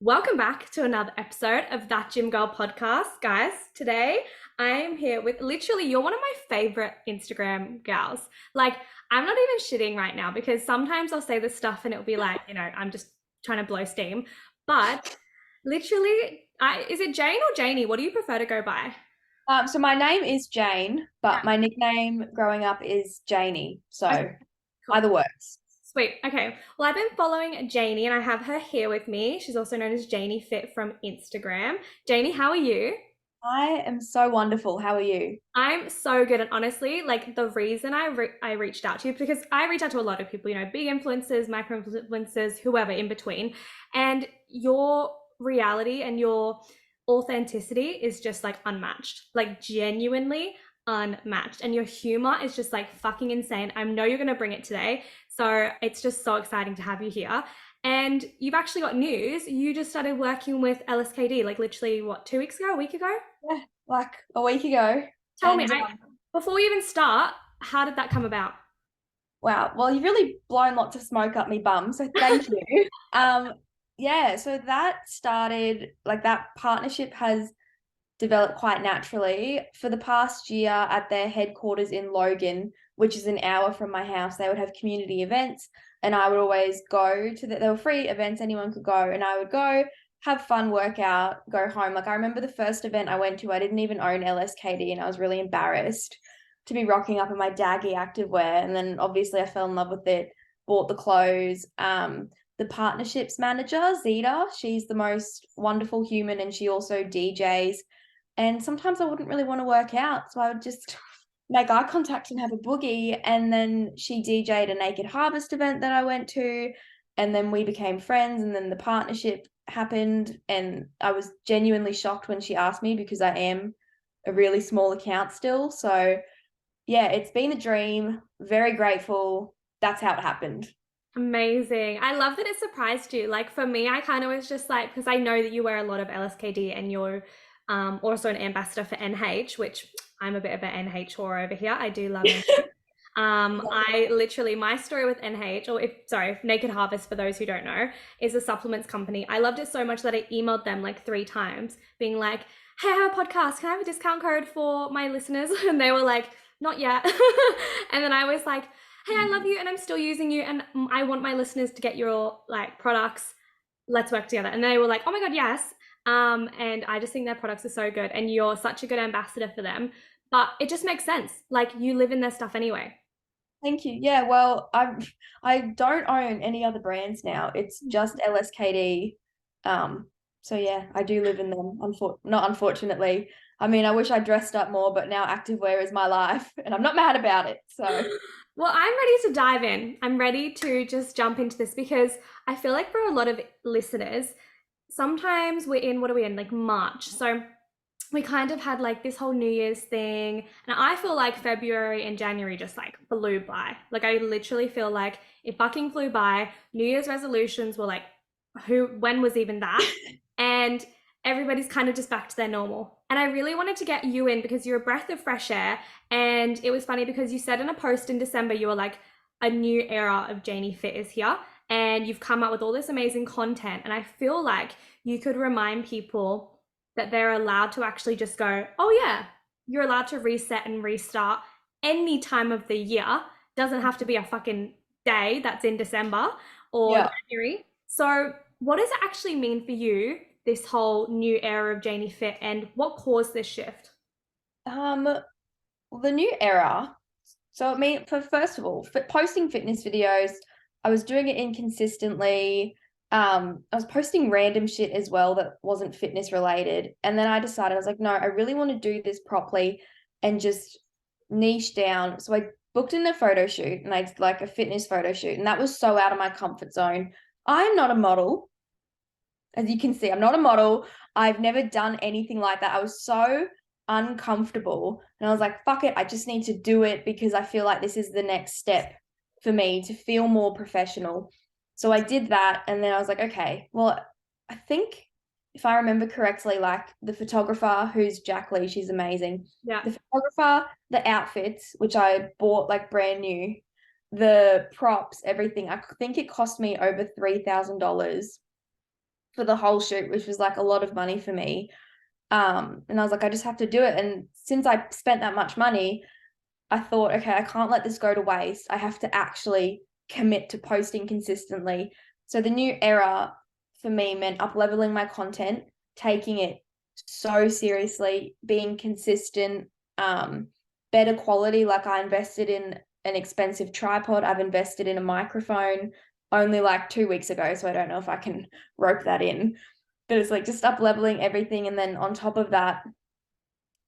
Welcome back to another episode of That Gym Girl podcast, guys. Today I am here with literally, you're one of my favorite Instagram gals. Like, I'm not even shitting right now because sometimes I'll say this stuff and it'll be like, I'm just trying to blow steam. But literally, is it Jane or Janey? What do you prefer to go by? So my name is Jane, Yeah. but my nickname growing up is Janey. Okay, So cool. either works. Sweet. Okay. Well, I've been following Janey and I have her here with me. She's also known as Janey Fit from Instagram. Janey, how are you? I am so wonderful. How are you? I'm so good, and honestly, like the reason I reached out to you because I reach out to a lot of people, big influencers, micro influencers, whoever in between, and your reality and your authenticity is just like unmatched, like genuinely unmatched, and your humor is just like fucking insane. I know you're gonna bring it today, so it's just so exciting to have you here. And you've actually got news. You just started working with LSKD, like literally what, 2 weeks ago, a week ago? Yeah, like a week ago. Tell me, And before we even start, how did that come about? wow, well, you've really blown lots of smoke up me bum. So thank you. Yeah, so that started like that partnership has developed quite naturally. For the past year at their headquarters in Logan, which is an hour from my house, they would have community events and I would always go to there were free events, anyone could go, and I would go have fun, work out, go home. Like I remember the first event I went to, I didn't even own LSKD and I was really embarrassed to be rocking up in my daggy activewear. And then obviously I fell in love with it, bought the clothes. The partnerships manager, Zeta, she's the most wonderful human and she also DJs, and sometimes I wouldn't really want to work out. So I would just make eye contact and have a boogie. And then she DJ'd a Naked Harvest event that I went to. And then we became friends. And then the partnership happened. And I was genuinely shocked when she asked me because I am a really small account still. So yeah, it's been a dream. Very grateful. That's how it happened. Amazing. I love that it surprised you. Like for me, I kind of was just like, because I know that you wear a lot of LSKD and you're also an ambassador for NH, which I'm a bit of an NH whore over here. I do love NH. I literally, my story with NH, or if, sorry, Naked Harvest, for those who don't know, is a supplements company. I loved it so much that I emailed them like 3 times, being like, hey, I have a podcast. Can I have a discount code for my listeners? And they were like, not yet. And then I was like, hey, I love you and I'm still using you and I want my listeners to get your like products. Let's work together. And they were like, oh my God, yes. And I just think their products are so good and you're such a good ambassador for them. But it just makes sense. Like you live in their stuff anyway. Thank you. Yeah, well, I don't own any other brands now. It's just LSKD. So yeah, I do live in them. Not unfortunately. I mean, I wish I dressed up more, but now activewear is my life, and I'm not mad about it. So Well, I'm ready to dive in. I'm ready to just jump into this because I feel like for a lot of listeners, sometimes we're in, what are we in? Like March. So we kind of had like this whole New Year's thing. And I feel like February and January just like flew by. Like I literally feel like it fucking flew by. New Year's resolutions were like, when was even that? And everybody's kind of just back to their normal. And I really wanted to get you in because you're a breath of fresh air. And it was funny because you said in a post in December, you were like, a new era of Janey Fit is here. And you've come up with all this amazing content. And I feel like you could remind people that they're allowed to actually just go, oh, yeah, you're allowed to reset and restart any time of the year. Doesn't have to be a fucking day that's in December or yeah. January. So, what does it actually mean for you, this whole new era of Janey Fit, and what caused this shift? The new era. So I mean, for first of all, for posting fitness videos, I was doing it inconsistently. I was posting random shit as well that wasn't fitness related. And then I decided, I was like, no, I really want to do this properly and just niche down. So I booked in a photo shoot and I did like a fitness photo shoot. And that was so out of my comfort zone. I'm not a model. As you can see, I'm not a model. I've never done anything like that. I was so uncomfortable. And I was like, fuck it, I just need to do it because I feel like this is the next step for me to feel more professional. So I did that. And then I was like, okay, well, I think if I remember correctly, like the photographer who's Jack Lee, she's amazing. Yeah. The photographer, the outfits, which I bought like brand new, the props, everything. I think it cost me over $3,000 for the whole shoot, which was like a lot of money for me. And I was like, I just have to do it. And since I spent that much money, I thought, okay, I can't let this go to waste. I have to actually commit to posting consistently. So the new era for me meant up leveling my content, taking it so seriously, being consistent, better quality. Like I invested in an expensive tripod. I've invested in a microphone only like 2 weeks ago. So I don't know if I can rope that in. But it's like just up leveling everything. And then on top of that,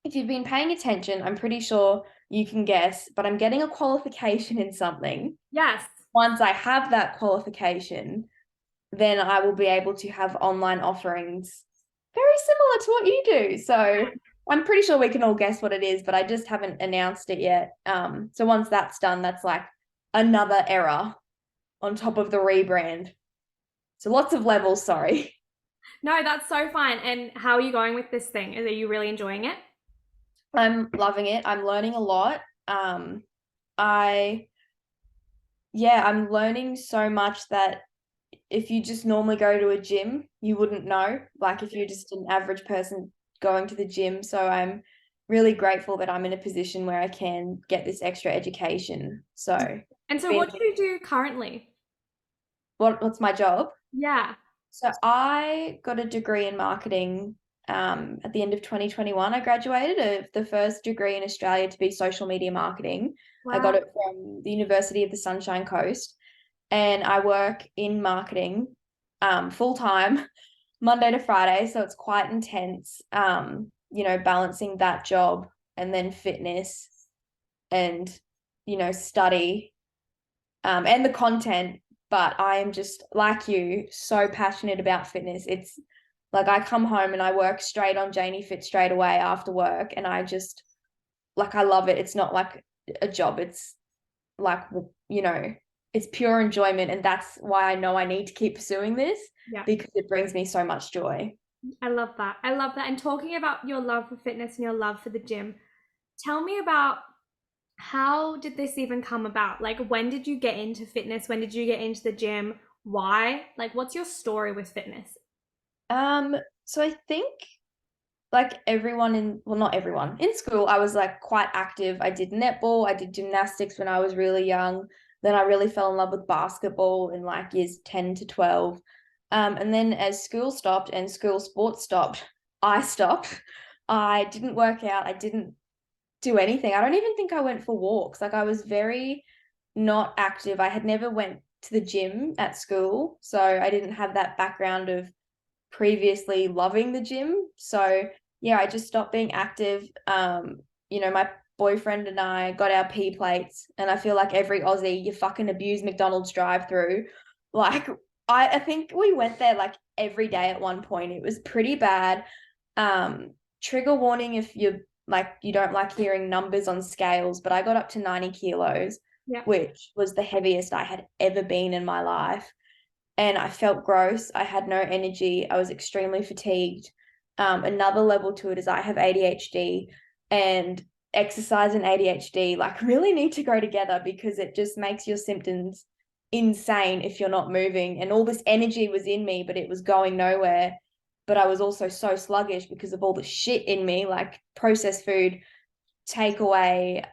if you've been paying attention, I'm pretty sure you can guess, but I'm getting a qualification in something. Yes. Once I have that qualification, then I will be able to have online offerings very similar to what you do. So I'm pretty sure we can all guess what it is, but I just haven't announced it yet. So once that's done, that's like another era on top of the rebrand. So lots of levels, sorry. No, that's so fine. And how are you going with this thing? Are you really enjoying it? I'm loving it. I'm learning a lot. I yeah, I'm learning so much that if you just normally go to a gym, you wouldn't know. Like if you're just an average person going to the gym. So I'm really grateful that I'm in a position where I can get this extra education. So And so what do you do currently? what's my job? Yeah. So I got a degree in marketing at the end of 2021. I graduated the first degree in Australia to be social media marketing. I got Wow. it from the University of the Sunshine Coast, and I work in marketing full time, Monday to Friday. So it's quite intense, balancing that job and then fitness and, study and the content. But I am just like you, so passionate about fitness. It's like I come home and I work straight on Janey Fit straight away after work, and I just like I love it. It's not like a job. It's like it's pure enjoyment, and that's why I know I need to keep pursuing this Yeah. because it brings me so much joy. I love that. I love that. And talking about your love for fitness and your love for the gym, tell me about how did this even come about? Like, when did you get into fitness? When did you get into the gym? Why? Like, what's your story with fitness? So I think like everyone not everyone in school, I was like quite active. I did netball, I did gymnastics when I was really young. Then I really fell in love with basketball in like years 10 to 12. And then as school stopped and school sports stopped, I stopped. I didn't work out. I didn't do anything. I don't even think I went for walks. Like I was very not active. I had never went to the gym at school, so I didn't have that background of previously loving the gym. So yeah, I just stopped being active. My boyfriend and I got our P plates, and I feel like every Aussie, you fucking abuse McDonald's drive-through. Like I think we went there like every day at one point. It was pretty bad. Trigger warning if you don't like hearing numbers on scales, but I got up to 90 kilos, Yeah. which was the heaviest I had ever been in my life. And I felt gross. I had no energy. I was extremely fatigued. Another level to it is I have ADHD, and exercise and ADHD like really need to go together because it just makes your symptoms insane if you're not moving. And all this energy was in me, but it was going nowhere. But I was also so sluggish because of all the shit in me, like processed food, takeaway,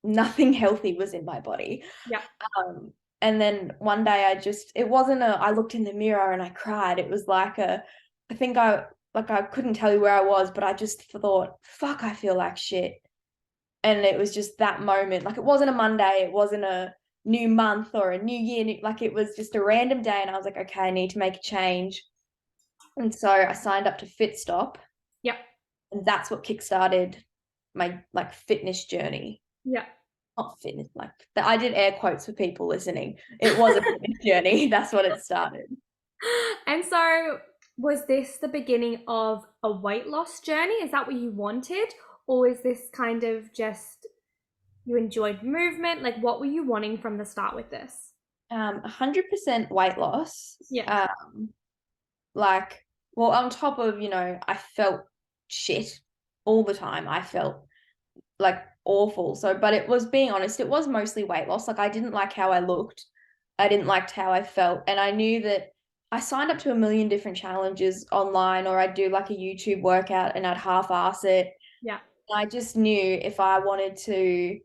nothing healthy was in my body. Yeah. Um, and then one day I looked in the mirror and I cried. It was like I think I couldn't tell you where I was, but I just thought, fuck, I feel like shit. And it was just that moment. Like it wasn't a Monday, it wasn't a new month or a new year. Like it was just a random day. And I was like, okay, I need to make a change. And so I signed up to FitStop. Yeah. And that's what kickstarted my like fitness journey. Yeah. Not fitness, like I did air quotes for people listening. It was a fitness journey. That's what it started. And so, was this the beginning of a weight loss journey? Is that what you wanted? Or is this kind of just you enjoyed movement? Like, what were you wanting from the start with this? 100% weight loss. Yeah. Like, well, on top of, I felt shit all the time. I felt like awful. So, but it was, being honest, it was mostly weight loss. Like I didn't like how I looked. I didn't like how I felt. And I knew that I signed up to a million different challenges online, or I'd do like a YouTube workout and I'd half-ass it. Yeah. I just knew if I wanted to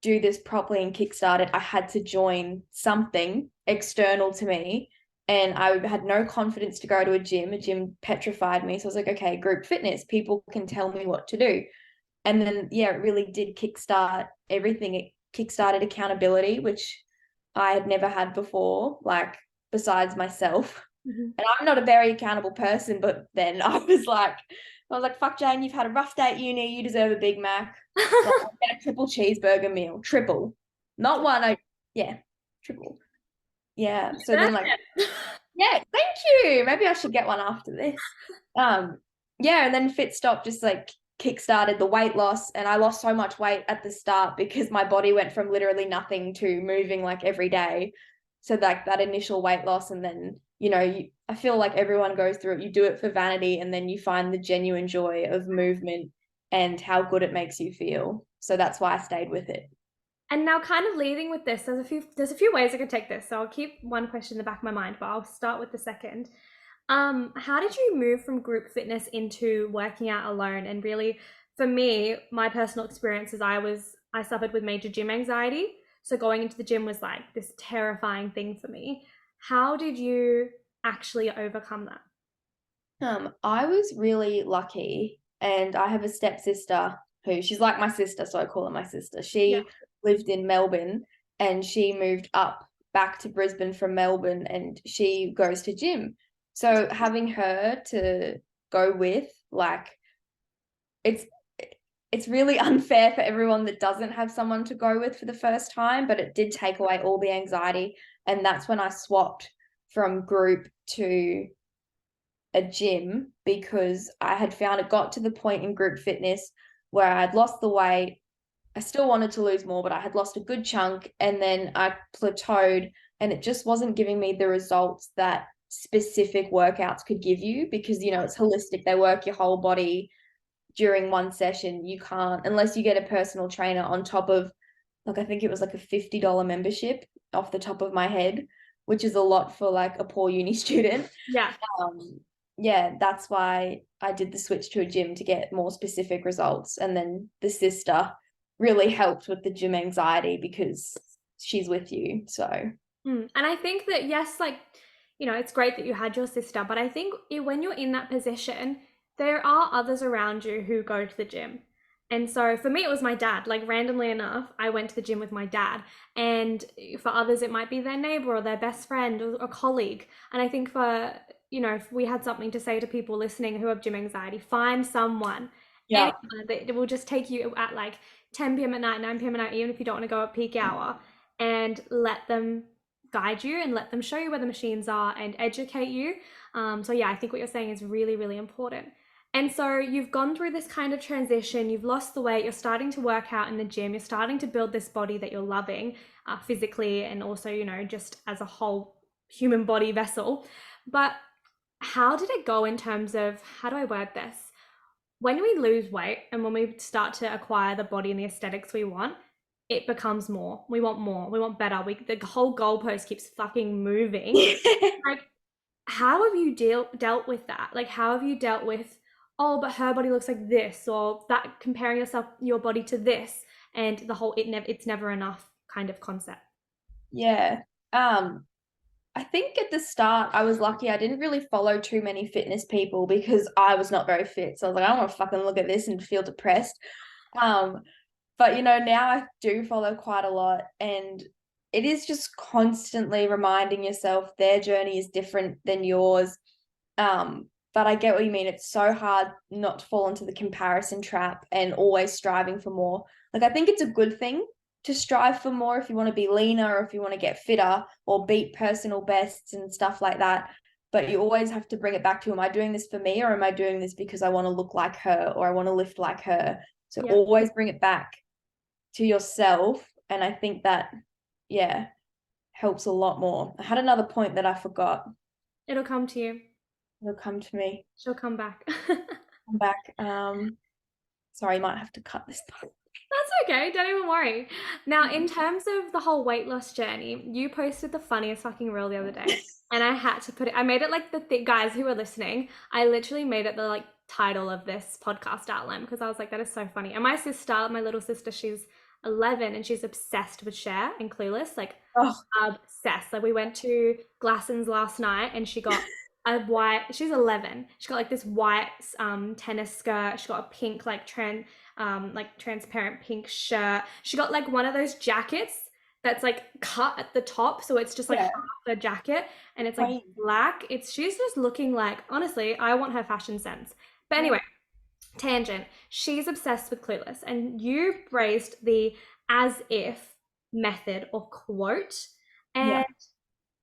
do this properly and kickstart it, I had to join something external to me. And I had no confidence to go to a gym. A gym petrified me. So I was like, okay, group fitness, people can tell me what to do. And then, yeah, it really did kickstart everything. It kickstarted accountability, which I had never had before, like besides myself. Mhm. And I'm not a very accountable person, but then I was like, fuck Jane, you've had a rough day at uni, you deserve a Big Mac. Like, I'll get a triple cheeseburger meal. Triple. Not one, yeah, triple. Yeah. So then like, yeah, thank you. Maybe I should get one after this. Um, yeah, and then Fit Stop just like kickstarted the weight loss, and I lost so much weight at the start because my body went from literally nothing to moving like every day. So like that initial weight loss, and then I feel like everyone goes through it. You do it for vanity, and then you find the genuine joy of movement and how good it makes you feel. So that's why I stayed with it. And now, kind of leading with this, there's a few ways I could take this. So I'll keep one question in the back of my mind, but I'll start with the second. How did you move from group fitness into working out alone? And really, for me, my personal experience is I suffered with major gym anxiety. So going into the gym was like this terrifying thing for me. How did you actually overcome that? I was really lucky, and I have a stepsister who she's like my sister, so I call her my sister. Yeah. She lived in Melbourne and she moved up back to Brisbane from Melbourne, and she goes to gym. So having her to go with, like, it's it's really unfair for everyone that doesn't have someone to go with for the first time, but it did take away all the anxiety. And that's when I swapped from group to a gym, because I had found it got to the point in group fitness where I had lost the weight. I still wanted to lose more, but I had lost a good chunk, and then I plateaued, and it just wasn't giving me the results that specific workouts could give you, because it's holistic. They work your whole body during one session. You can't, unless you get a personal trainer on top of, like, I think it was like a $50 membership off the top of my head, which is a lot for like a poor uni student. Yeah. um, yeah, that's why I did the switch to a gym, to get more specific results. And then the sister really helped with the gym anxiety because she's with you. So And I think that, yes, like, it's great that you had your sister, but I think when you're in that position, there are others around you who go to the gym. And so for me, it was my dad. Like, randomly enough, I went to the gym with my dad. And for others, it might be their neighbor or their best friend or a colleague. And I think if we had something to say to people listening who have gym anxiety, find someone, yeah, anyone that will just take you at like 10 p.m. at night, 9 p.m. at night, even if you don't want to go at peak hour, and let them guide you and let them show you where the machines are and educate you. So yeah, I think what you're saying is really, really important. And so you've gone through this kind of transition, you've lost the weight, you're starting to work out in the gym, you're starting to build this body that you're loving, physically, and also, just as a whole human body vessel. But how did it go in terms of, how do I word this? When we lose weight and when we start to acquire the body and the aesthetics we want, it becomes more. We want more. We want better. The whole goalpost keeps fucking moving. Like, how have you dealt with that? Like, how have you dealt with, oh, but her body looks like this, or that, comparing your body to this, and the whole it's never enough kind of concept? yeah. I think at the start I was lucky. I didn't really follow too many fitness people because I was not very fit. So I was like, I don't want to fucking look at this and feel depressed. Um, but now I do follow quite a lot, and it is just constantly reminding yourself their journey is different than yours. But I get what you mean. It's so hard not to fall into the comparison trap and always striving for more. Like, I think it's a good thing to strive for more if you want to be leaner, or if you want to get fitter or beat personal bests and stuff like that. But you always have to bring it back to, am I doing this for me, or am I doing this because I want to look like her, or I want to lift like her? So Yeah, always bring it back to yourself. And I think that, yeah, helps a lot more. I had another point that I forgot. it'll come to you. It'll come to me. She'll come back. Come back. Sorry, you might have to cut this part. That's okay, don't even worry. Now, in terms of the whole weight loss journey, you posted the funniest fucking reel the other day. and I had to put it, I made it like guys who were listening, I literally made it the like title of this podcast outline because I was like, that is so funny. And my sister, my little sister, she's 11 and she's obsessed with Cher and Clueless, like Oh, obsessed. Like we went to Glasson's last night and she got a white, she's 11. She got like this white tennis skirt. She got a pink like transparent pink shirt. She got like one of those jackets that's like cut at the top, so it's just like yeah. half the jacket and it's like Right. black. She's just looking like, honestly, I want her fashion sense. But anyway, tangent. She's obsessed with Clueless, and you raised the as if method or quote. Yeah. And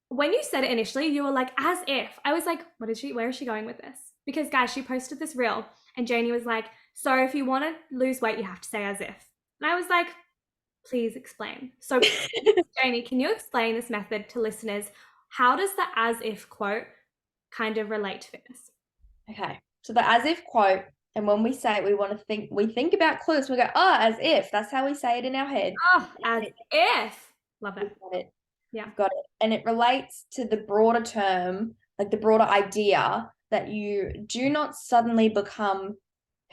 when you said it initially, you were like, as if. I was like, where is she going with this? Because, guys, she posted this reel, and Janey was like, so if you want to lose weight, you have to say as if. And I was like, please explain. So, Janey, can you explain this method to listeners? How does the as if quote kind of relate to fitness? Okay. So the as if quote, and when we say it, we think about clues, we go, oh, as if. That's how we say it in our head. Oh, as if. Love We've it. got it. Yeah. We've got it. And it relates to the broader term, like the broader idea that you do not suddenly become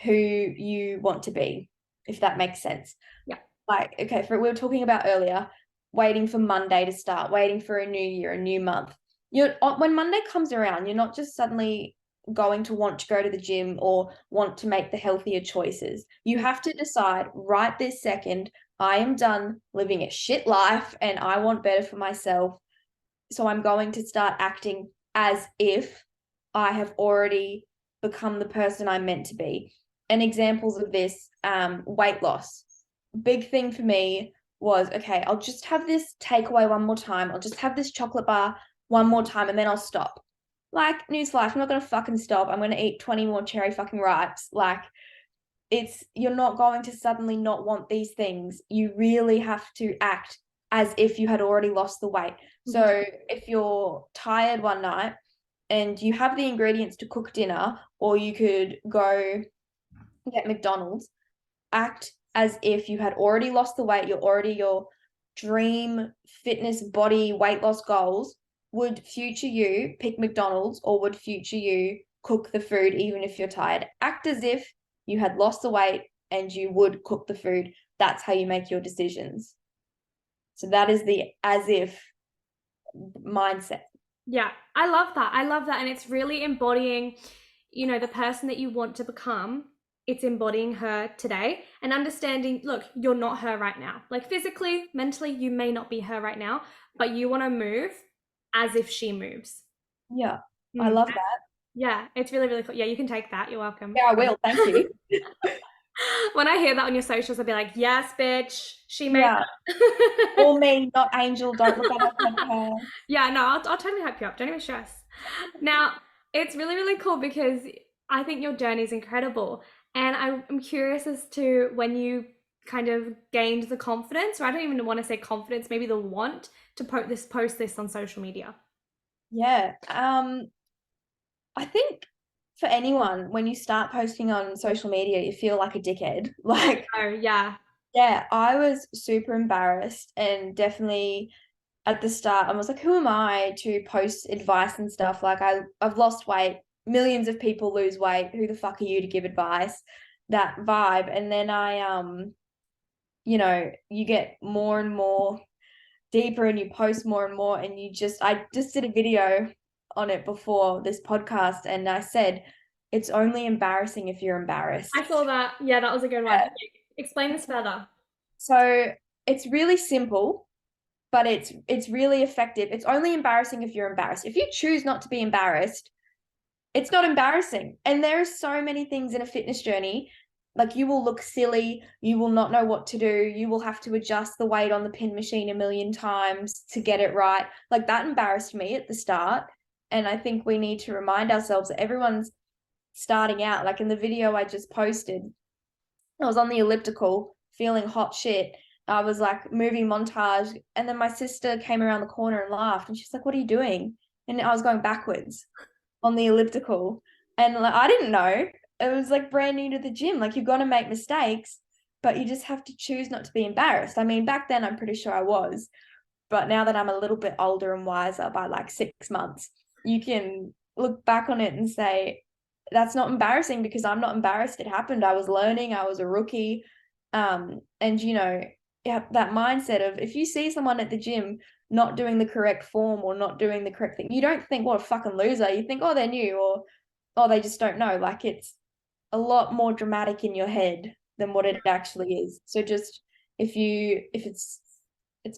who you want to be, if that makes sense. Yeah. Like, okay, we were talking about earlier, waiting for Monday to start, waiting for a new year, a new month. When Monday comes around, you're not just suddenly going to want to go to the gym or want to make the healthier choices. You have to decide right this second, I am done living a shit life and I want better for myself. So I'm going to start acting as if I have already become the person I'm meant to be. And examples of this, weight loss. Big thing for me was, okay, I'll just have this takeaway one more time. I'll just have this chocolate bar one more time and then I'll stop. Like, newsflash, I'm not going to fucking stop. I'm going to eat 20 more cherry fucking ripes. Like, you're not going to suddenly not want these things. You really have to act as if you had already lost the weight. So if you're tired one night and you have the ingredients to cook dinner, or you could go get McDonald's, act as if you had already lost the weight, you're already your dream fitness body weight loss goals. Would future you pick McDonald's, or would future you cook the food even if you're tired? Act as if you had lost the weight and you would cook the food. That's how you make your decisions. So that is the as if mindset. Yeah, I love that. I love that. And it's really embodying, the person that you want to become. It's embodying her today and understanding, look, you're not her right now. Like physically, mentally, you may not be her right now, but you want to move as if she moves. Yeah, I love that. Yeah, it's really, really cool. Yeah, you can take that. You're welcome. Yeah, I will. Thank you. When I hear that on your socials, I'll be like, yes, bitch, she made it. All me, not Angel. Don't look at her. Yeah, no, I'll totally help you up. Don't even stress. Now, it's really, really cool because I think your journey is incredible. And I'm curious as to when you kind of gained the confidence, or I don't even want to say confidence, maybe the want to post this on social media. Yeah. I think for anyone, when you start posting on social media, you feel like a dickhead. Like, oh, yeah. Yeah, I was super embarrassed, and definitely at the start, I was like, who am I to post advice and stuff? Like, I've lost weight. Millions of people lose weight. Who the fuck are you to give advice? That vibe. And then you get more and more deeper and you post more and more, and I just did a video on it before this podcast, and I said, it's only embarrassing if you're embarrassed. I saw that. Yeah, that was a good one. Explain this further. So it's really simple, but it's really effective. It's only embarrassing if you're embarrassed. If you choose not to be embarrassed, it's not embarrassing. And there are so many things in a fitness journey. Like, you will look silly, you will not know what to do, you will have to adjust the weight on the pin machine a million times to get it right. Like, that embarrassed me at the start. And I think we need to remind ourselves that everyone's starting out. Like in the video I just posted, I was on the elliptical feeling hot shit. I was like moving montage, and then my sister came around the corner and laughed, and she's like, what are you doing? And I was going backwards on the elliptical, and like, I didn't know. It was like brand new to the gym. Like, you're going to make mistakes, but you just have to choose not to be embarrassed. I mean, back then I'm pretty sure I was, But now that I'm a little bit older and wiser by like 6 months, you can look back on it and say, that's not embarrassing because I'm not embarrassed. It happened. I was learning. I was a rookie. And yeah, that mindset of if you see someone at the gym not doing the correct form or not doing the correct thing, you don't think, what a fucking loser. You think, oh, they're new, or oh, they just don't know. Like, it's a lot more dramatic in your head than what it actually is. So just if it's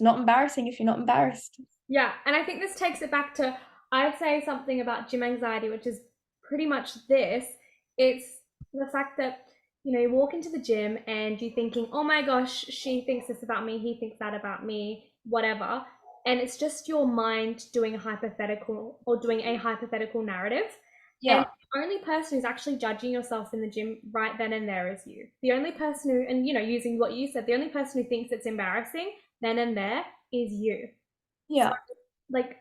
not embarrassing if you're not embarrassed. Yeah, and I think this takes it back to, I'd say something about gym anxiety, which is pretty much this. It's the fact that, you walk into the gym and you're thinking, oh my gosh, she thinks this about me, he thinks that about me, whatever. And it's just your mind doing a hypothetical narrative. And Yeah. the only person who's actually judging yourself in the gym right then and there is you. The only person who, and using what you said, the only person who thinks it's embarrassing then and there is you. So, Yeah. like,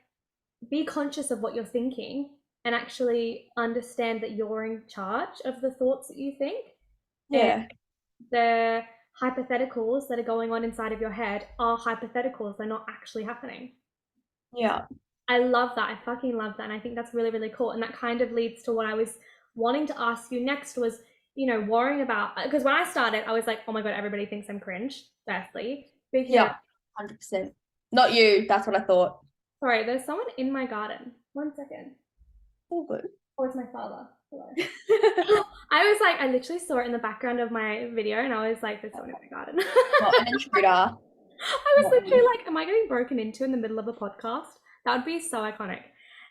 be conscious of what you're thinking and actually understand that you're in charge of the thoughts that you think. And Yeah. the hypotheticals that are going on inside of your head are hypotheticals, they're not actually happening. Yeah. I love that. I fucking love that. And I think that's really, really cool. And that kind of leads to what I was wanting to ask you next was, worrying about, because when I started, I was like, oh my God, everybody thinks I'm cringe, firstly. Because, Yeah. 100%. Not you. That's what I thought. sorry, there's someone in my garden. 1 second. All good. Oh, it's my father. Hello. I was like, I literally saw it in the background of my video and I was like, there's someone in my garden. Not an intruder. I was Not literally you. like, am I getting broken into in the middle of a podcast? That would be so iconic.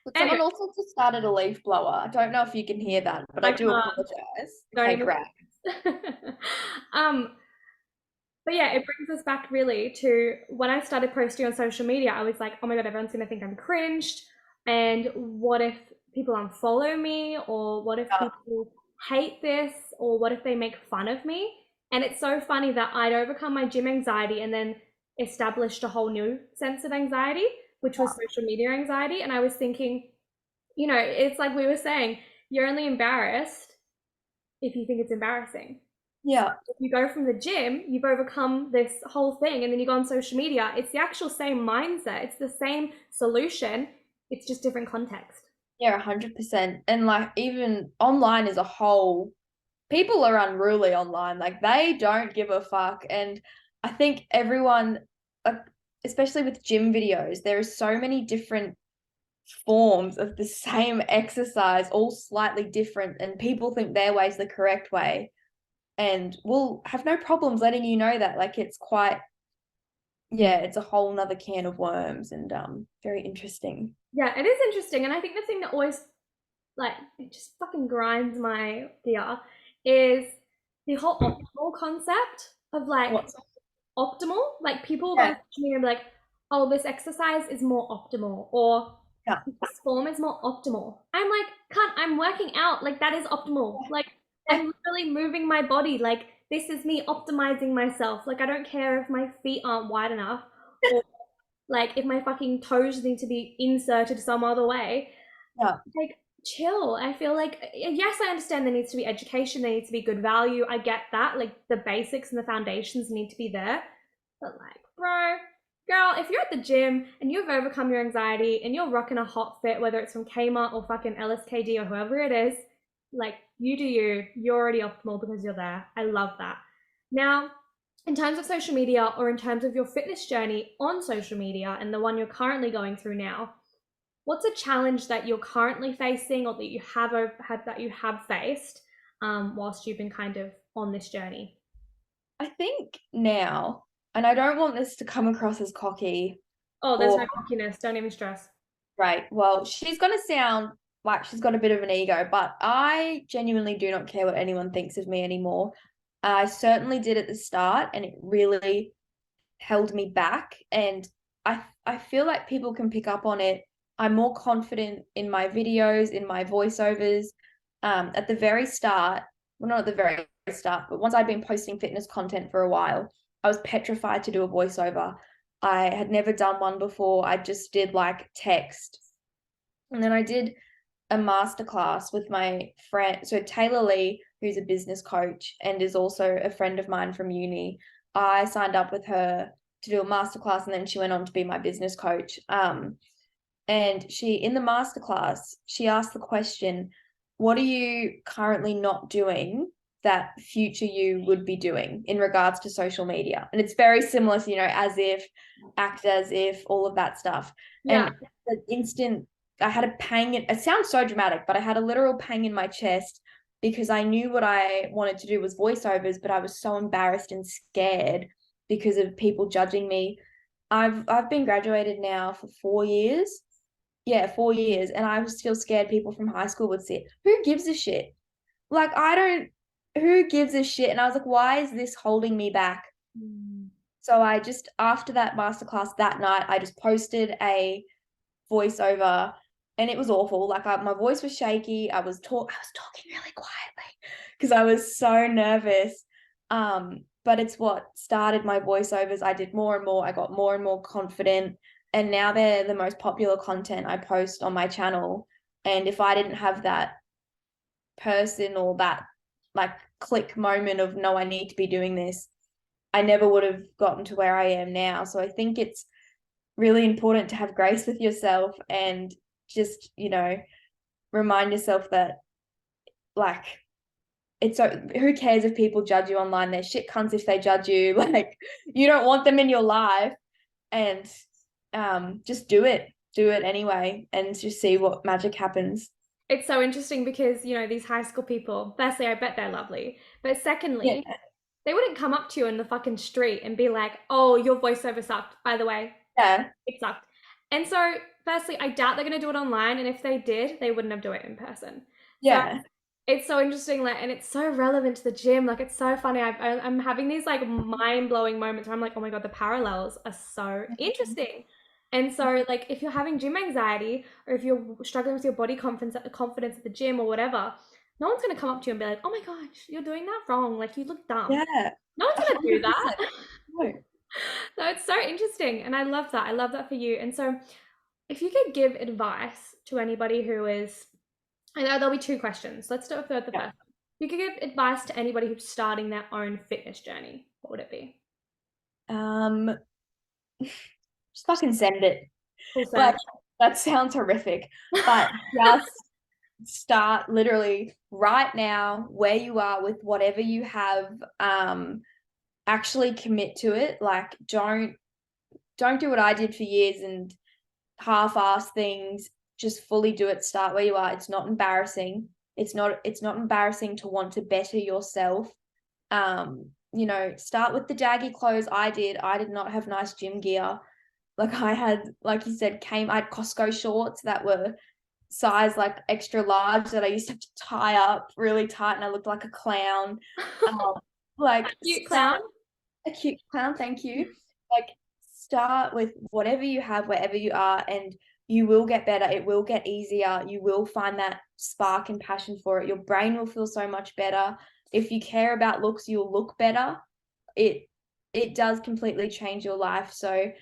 But Anyway, someone also just started a leaf blower. I don't know if you can hear that, but I I do can't. apologize. Don't Okay, even. great. um, but yeah, it brings us back really to when I started posting on social media, I was like, oh my God, everyone's going to think I'm cringed. And what if people unfollow me? Or what if Yeah. people hate this? Or what if they make fun of me? And it's so funny that I'd overcome my gym anxiety and then established a whole new sense of anxiety, which was social media anxiety. And I was thinking, it's like we were saying, you're only embarrassed if you think it's embarrassing. Yeah. If you go from the gym, you've overcome this whole thing, and then you go on social media, it's the actual same mindset, it's the same solution, it's just different context. Yeah, 100%. And like even online as a whole, people are unruly online. Like they don't give a fuck. And I think everyone, like, especially with gym videos, there are so many different forms of the same exercise, all slightly different, and people think their way is the correct way. And we'll have no problems letting you know that. Like it's quite, yeah, it's a whole nother can of worms, and very interesting. Yeah, it is interesting. And I think the thing that always, like, it just fucking grinds my gear is the whole optimal concept of like What's optimal. Like, people will go on Yeah. social media and be like, oh, this exercise is more optimal, or Yeah. this form is more optimal. I'm like, cunt, I'm working out. Like, that is optimal. Like, Yeah. I'm literally moving my body. Like, this is me optimizing myself. Like, I don't care if my feet aren't wide enough, or like if my fucking toes need to be inserted some other way. Yeah. Like, chill. I feel like, yes, I understand there needs to be education, there needs to be good value. I get that. Like, the basics and the foundations need to be there. But like, bro, girl, if you're at the gym and you've overcome your anxiety and you're rocking a hot fit, whether it's from Kmart or fucking LSKD or whoever it is, like, you do you. You're already optimal because you're there. I love that. Now, in terms of social media, or in terms of your fitness journey on social media and the one you're currently going through now, what's a challenge that you're currently facing, or that you have faced whilst you've been kind of on this journey? I think now, and I don't want this to come across as cocky Oh, there's or no cockiness. Don't even stress. right. Well, she's gonna sound like she's got a bit of an ego, but I genuinely do not care what anyone thinks of me anymore. I certainly did at the start, and it really held me back. And I feel like people can pick up on it. I'm more confident in my videos, in my voiceovers. At the very start, well, not at the very start, but once I'd been posting fitness content for a while, I was petrified to do a voiceover. I had never done one before. I just did like text. And then I did a masterclass with my friend. So Taylor Lee, who's a business coach and is also a friend of mine from uni, I signed up with her to do a masterclass, and then she went on to be my business coach. And she, in the masterclass, she asked the question, what are you currently not doing that future you would be doing in regards to social media? And it's very similar to, as if, act as if, all of that stuff. Yeah. And the instant I had a pang, it sounds so dramatic, but I had a literal pang in my chest because I knew what I wanted to do was voiceovers, but I was so embarrassed and scared because of people judging me. I've been graduated now for 4 years. Yeah, 4 years. And I was still scared people from high school would see it. Who gives a shit? Like, who gives a shit? And I was like, why is this holding me back? So I just, after that masterclass that night, I just posted a voiceover, and it was awful. Like, my voice was shaky. I was talking really quietly because I was so nervous. But it's what started my voiceovers. I did more and more. I got more and more confident. And now they're the most popular content I post on my channel. And if I didn't have that person or that like click moment of, no, I need to be doing this, I never would have gotten to where I am now. So I think it's really important to have grace with yourself and just, remind yourself that, like, it's so, who cares if people judge you online? They're shit cunts if they judge you. Like, you don't want them in your life. And just do it anyway, and just see what magic happens. It's so interesting because, these high school people, firstly, I bet they're lovely. But secondly, Yeah. they wouldn't come up to you in the fucking street and be like, oh, your voiceover sucked, by the way. Yeah. It sucked. And so, firstly, I doubt they're going to do it online. And if they did, they wouldn't have done it in person. So Yeah. it's so interesting, like, and it's so relevant to the gym. Like, it's so funny. I'm having these like mind-blowing moments where I'm like, oh my God, the parallels are so interesting. And so, like, if you're having gym anxiety or if you're struggling with your body confidence at the gym or whatever, no one's going to come up to you and be like, oh my gosh, you're doing that wrong. Like, you look dumb. Yeah. No one's going to do that. 100%. No. So it's so interesting. And I love that. I love that for you. And so, if you could give advice to anybody who is, I know there'll be two questions. Let's start with the Yeah. first. If you could give advice to anybody who's starting their own fitness journey, what would it be? Just fucking send it. Full send. Like, that sounds horrific, but just start literally right now where you are with whatever you have. Actually commit to it. Like, don't do what I did for years and half-ass things. Just fully do it. Start where you are. It's not embarrassing. It's not embarrassing to want to better yourself. Start with the daggy clothes. I did not have nice gym gear. Like, I had, like you said, I had Costco shorts that were size like extra large that I used to have to tie up really tight, and I looked like a clown. Like, Cute clown. a cute clown, thank you. Like, start with whatever you have, wherever you are, and you will get better. It will get easier. You will find that spark and passion for it. Your brain will feel so much better. If you care about looks, you'll look better. It does completely change your life. So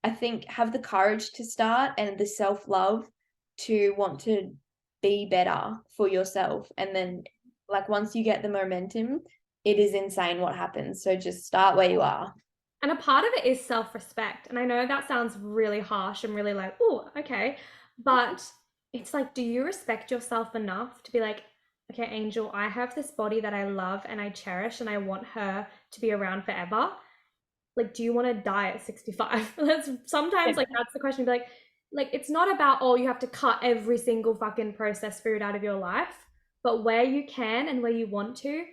I think have the courage to start and the self-love to want to be better for yourself. And then, like, once you get the momentum, it is insane what happens. So just start where you are. And a part of it is self-respect. And I know that sounds really harsh and really like, oh, okay. But it's like, do you respect yourself enough to be like, okay, Angel, I have this body that I love and I cherish and I want her to be around forever. Like, do you want to die at 65? That's sometimes like that's the question. Be like it's not about, oh, you have to cut every single fucking processed food out of your life, but where you can and where you want to,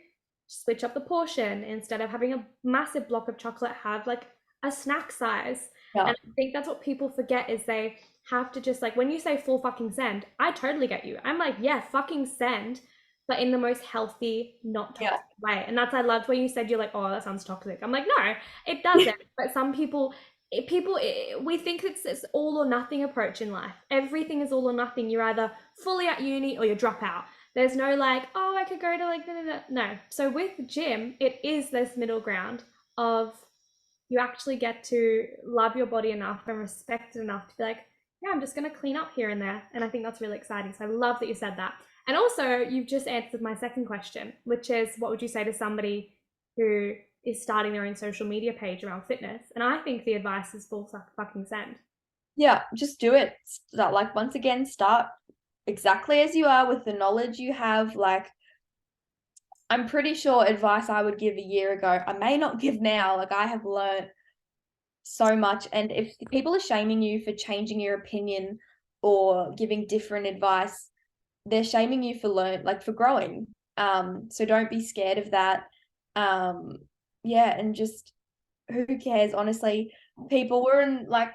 switch up the portion. Instead of having a massive block of chocolate, have like a snack size. Yeah. And I think that's what people forget is they have to just, like, when you say full fucking send, I totally get you. I'm like, yeah, fucking send, but in the most healthy, not toxic way. And that's, I loved when you said, you're like, oh, that sounds toxic. I'm like, no, it doesn't. But some people, we think it's this all or nothing approach in life. Everything is all or nothing. You're either fully at uni or you drop out. There's no like, oh, I could go to like, no. So with gym, it is this middle ground of you actually get to love your body enough and respect it enough to be like, yeah, I'm just going to clean up here and there. And I think that's really exciting. So I love that you said that. And also, you've just answered my second question, which is, what would you say to somebody who is starting their own social media page around fitness. And I think the advice is full fucking send. Yeah, just do it. Like, once again, start exactly as you are with the knowledge you have. Like, I'm pretty sure advice I would give a year ago, I may not give now. Like, I have learned so much. And if people are shaming you for changing your opinion or giving different advice, they're shaming you for growing. So don't be scared of that. Yeah, and just who cares, honestly. People were in, like,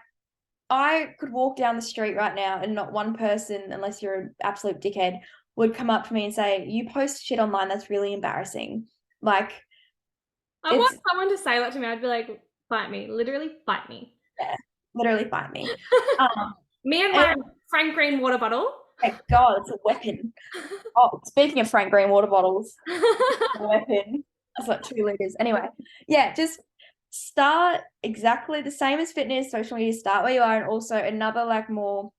I could walk down the street right now and not one person, unless you're an absolute dickhead, would come up to me and say, "You post shit online, that's really embarrassing." Like, I it's, want someone to say that to me. I'd be like, fight me, literally fight me. yeah, literally fight me. Um, Me and and, my Frank Green water bottle. thank God, it's a weapon. Oh, speaking of Frank Green water bottles, a weapon. That's like 2 liters. Anyway, yeah, just start exactly the same as fitness, social media, start where you are. And also another, like, more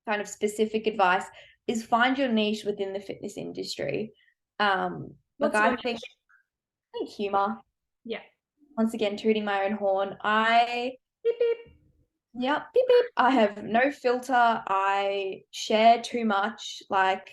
kind of specific advice is find your niche within the fitness industry. Like, What's I your think humour. Yeah. Once again, tooting my own horn. Beep beep. Yep, beep beep. I have no filter. I share too much. Like,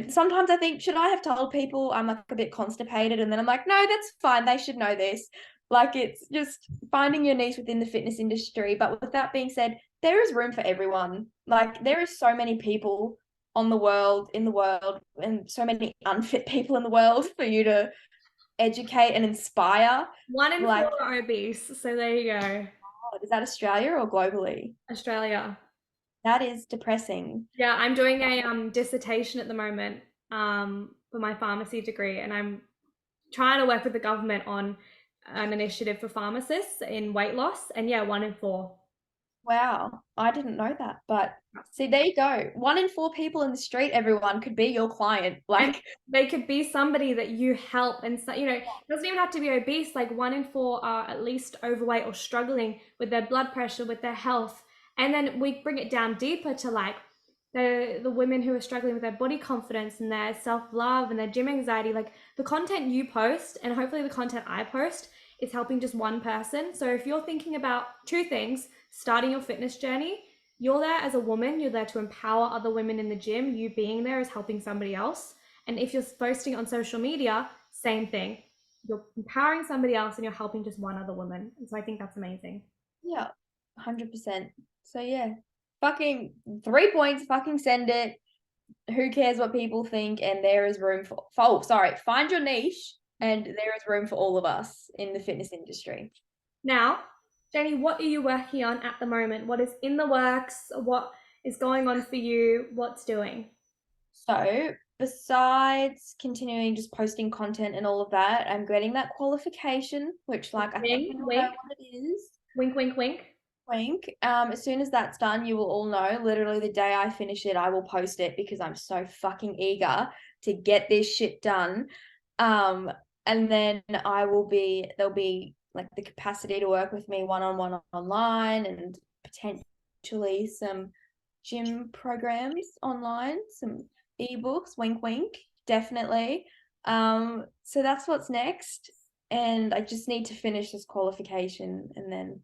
sometimes I think, should I have told people I'm, like, a bit constipated? And then I'm like, no, that's fine. They should know this. Like, it's just finding your niche within the fitness industry. But with that being said, there is room for everyone. Like, there is so many people in the world, and so many unfit people in the world for you to educate and inspire. 1 in 4 Like, are obese, so there you go. is that Australia or globally? Australia. That is depressing. Yeah, I'm doing a dissertation at the moment for my pharmacy degree, and I'm trying to work with the government on an initiative for pharmacists in weight loss. And yeah, 1 in 4. Wow, I didn't know that. But see, there you go. 1 in 4 people in the street, everyone, could be your client. And Like, they could be somebody that you help, and so, it doesn't even have to be obese. Like 1 in 4 are at least overweight or struggling with their blood pressure, with their health. And then we bring it down deeper to like the women who are struggling with their body confidence and their self-love and their gym anxiety. Like the content you post and hopefully the content I post is helping just one person. So if you're thinking about 2 things, starting your fitness journey, you're there as a woman, you're there to empower other women in the gym. You being there is helping somebody else. And if you're posting on social media, same thing. You're empowering somebody else and you're helping just one other woman. And so I think that's amazing. yeah, 100%. So yeah, fucking 3 points, fucking send it. Who cares what people think? And there is room find your niche, and there is room for all of us in the fitness industry. Now, Jenny, what are you working on at the moment? What is in the works? What is going on for you? What's doing? So besides continuing just posting content and all of that, I'm getting that qualification, which, like, I think we all know what it is. Wink, wink, wink. Wink. As soon as that's done, you will all know. Literally the day I finish it, I will post it because I'm so fucking eager to get this shit done. And then there'll be like the capacity to work with me one-on-one online, and potentially some gym programs online, some ebooks, wink wink, definitely. So that's what's next. And I just need to finish this qualification, and then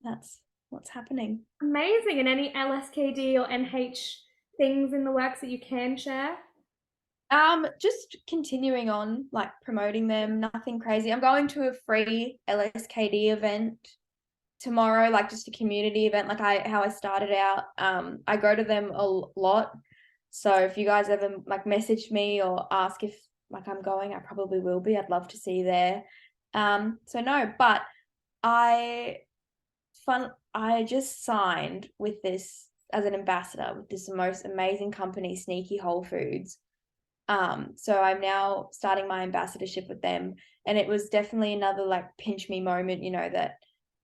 that's what's happening. Amazing. And any LSKD or NH things in the works that you can share? Just continuing on, like, promoting them, nothing crazy. I'm going to a free LSKD event tomorrow, like just a community event, like how I started out. I go to them a lot. So if you guys ever like message me or ask if like I'm going, I probably will be. I'd love to see you there. So no, but I just signed with this as an ambassador with this most amazing company, Sneaky Whole Foods. So I'm now starting my ambassadorship with them, and it was definitely another like pinch me moment, that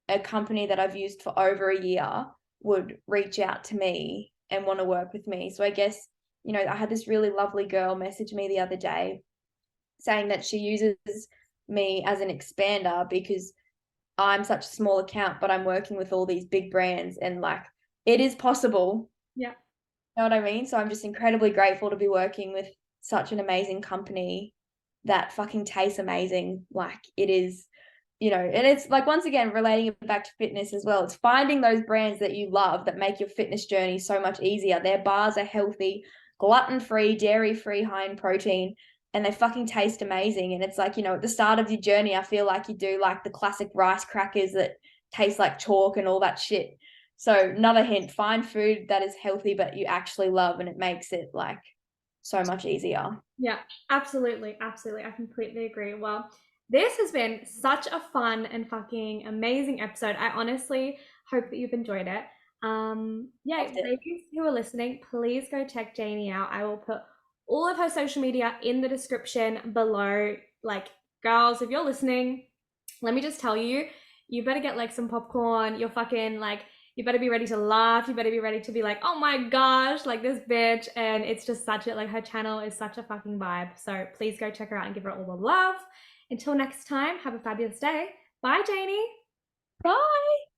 a company that I've used for over a year would reach out to me and want to work with me. So I guess, I had this really lovely girl message me the other day saying that she uses me as an expander because I'm such a small account, but I'm working with all these big brands, and like it is possible. Yeah. You know what I mean? So I'm just incredibly grateful to be working with such an amazing company. that fucking tastes amazing. Like it is, you know, and it's like, once again, relating it back to fitness as well. It's finding those brands that you love that make your fitness journey so much easier. Their bars are healthy, gluten-free, dairy-free, high in protein, and they fucking taste amazing. And it's like, you know, at the start of your journey, I feel like you do like the classic rice crackers that taste like chalk and all that shit. So another hint, find food that is healthy but you actually love, and it makes it like so much easier. Yeah, absolutely. Absolutely. I completely agree. Well, this has been such a fun and fucking amazing episode. I honestly hope that you've enjoyed it. Yeah, Loved it. ladies who are listening, please go check Janey out. I will put all of her social media in the description below. Like, girls, if you're listening, let me just tell you, you better get like some popcorn. You're fucking like, you better be ready to laugh. You better be ready to be like, oh my gosh, like this bitch. And it's just such a, like, her channel is such a fucking vibe. So please go check her out and give her all the love. Until next time, have a fabulous day. Bye, Janey. Bye.